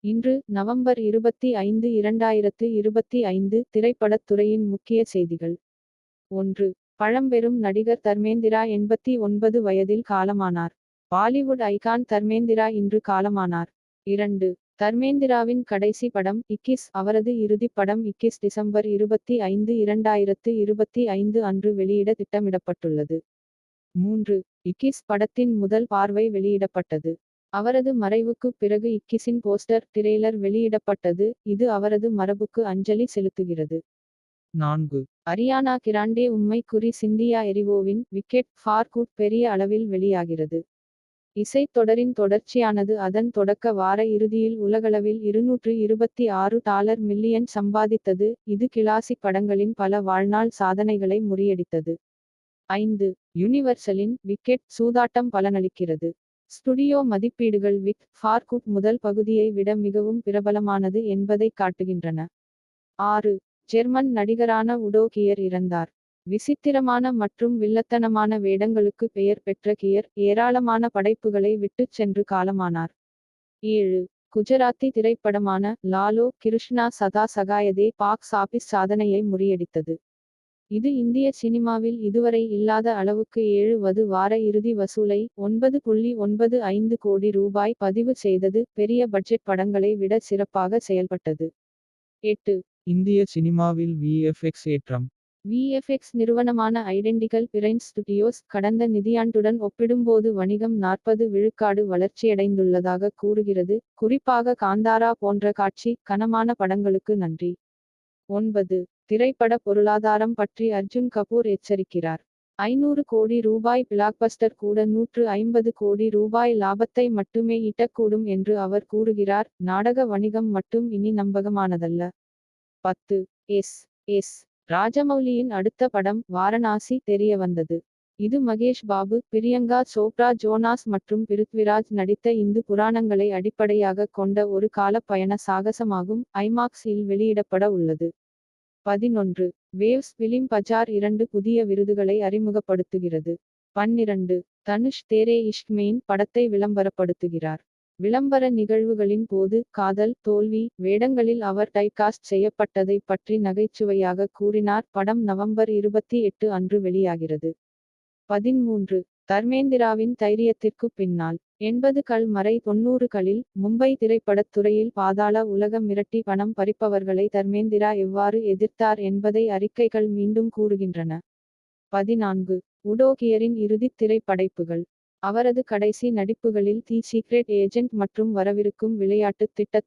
இன்று நவம்பர் 25 2025 திரைப்படத் துறையின் முக்கிய செய்திகள். 1. பழம்பெரும் நடிகர் தர்மேந்திரா 89 வயதில் காலமானார். பாலிவுட் ஐகான் தர்மேந்திரா இன்று காலமானார். 2. தர்மேந்திராவின் கடைசி படம் இக்கிஸ். அவரது இறுதிப் படம் இக்கிஸ் டிசம்பர் 25 2025 அன்று வெளியிட திட்டமிடப்பட்டுள்ளது. 3. இக்கிஸ் படத்தின் முதல் பார்வை வெளியிடப்பட்டது. அவரது மறைவுக்குப் பிறகு இக்கிஸின் போஸ்டர் டிரெய்லர் வெளியிடப்பட்டது. இது அவரது மரபுக்கு அஞ்சலி செலுத்துகிறது. 4. அரியானா கிராண்டே உண்மை குறி சிந்தியா எரிவோவின் விக்கெட் ஃபார் குட் பெரிய அளவில் வெளியாகிறது. இசைத் தொடரின் தொடர்ச்சியானது அதன் தொடக்க வார இறுதியில் உலகளவில் $226 மில்லியன் சம்பாதித்தது. இது கிளாசிக் படங்களின் பல வாழ்நாள் சாதனைகளை முறியடித்தது. 5. யுனிவர்சலின் விக்கெட் சூதாட்டம் பலனளிக்கிறது. ஸ்டுடியோ மதிப்பீடுகள் விக் ஃபார் குட் முதல் பகுதியை விட மிகவும் பிரபலமானது என்பதைக் காட்டுகின்றன. 6. ஜெர்மன் நடிகரான உடோ கியர் இறந்தார். விசித்திரமான மற்றும் வில்லத்தனமான வேடங்களுக்கு பெயர் பெற்ற கியர் ஏராளமான படைப்புகளை விட்டுச் சென்று காலமானார். 7. குஜராத்தி திரைப்படமான லாலோ கிருஷ்ணா சதா சகாயதே பாக்ஸ் ஆபீஸ் சாதனையை முறியடித்தது. இது இந்திய சினிமாவில் இதுவரை இல்லாத அளவுக்கு 7வது வார இறுதி வசூலை $9.95 கோடி பதிவு செய்தது. பெரிய பட்ஜெட் படங்களை விட சிறப்பாக செயல்பட்டது. 8. இந்திய சினிமாவில் விஎஃப்எக்ஸ் ஏற்றம். விஎஃப்எக்ஸ் நிறுவனமான ஐடென்டிகல் பிரைன்ஸ் ஸ்டுடியோஸ் கடந்த நிதியாண்டுடன் ஒப்பிடும்போது வணிகம் 40% வளர்ச்சியடைந்துள்ளதாக கூறுகிறது. குறிப்பாக காந்தாரா போன்ற காட்சி கனமான படங்களுக்கு நன்றி. 9. திரைப்பட பொருளாதாரம் பற்றி அர்ஜுன் கபூர் எச்சரிக்கிறார். $500 கோடி பிளாக்பஸ்டர் கூட $150 கோடி லாபத்தை மட்டுமே ஈட்டக்கூடும் என்று அவர் கூறுகிறார். நாடக வணிகம் மட்டும் இனி நம்பகமானதல்ல. 10. எஸ். ராஜமௌலியின் அடுத்த படம் வாரணாசி தெரிய வந்தது. இது மகேஷ் பாபு, பிரியங்கா சோப்ரா ஜோனாஸ் மற்றும் பிருத்விராஜ் நடித்த இந்து புராணங்களை அடிப்படையாகக் கொண்ட ஒரு காலப்பயண சாகசமாகும். ஐமாக்ஸ் இல் வெளியிடப்பட உள்ளது. 11. வேவ்ஸ் பிலிம் பஜார் 2 புதிய விருதுகளை அறிமுகப்படுத்துகிறது. 12. தனுஷ் தேரே இஷ்க் மெயின் படத்தை விளம்பரப்படுத்துகிறார். விளம்பர நிகழ்வுகளின் போது காதல் தோல்வி வேடங்களில் அவர் டைப்காஸ்ட் செய்யப்பட்டதைப் பற்றி நகைச்சுவையாக கூறினார். படம் நவம்பர் 28 அன்று வெளியாகிறது. 13. தர்மேந்திராவின் தைரியத்திற்குப் பின்னால் 80கள் மறை 90களில் மும்பை திரைப்படத் துறையில் பாதாள உலகம் மிரட்டி பணம் பறிப்பவர்களை தர்மேந்திரா எவ்வாறு எதிர்த்தார் என்பதை அறிக்கைகள் மீண்டும் கூறுகின்றன. 14. உடோ கியரின் இறுதித் திரைப்படைப்புகள். அவரது கடைசி நடிப்புகளில் தி சீக்ரெட் ஏஜென்ட் மற்றும் வரவிருக்கும் விளையாட்டுத் திட்டத்தை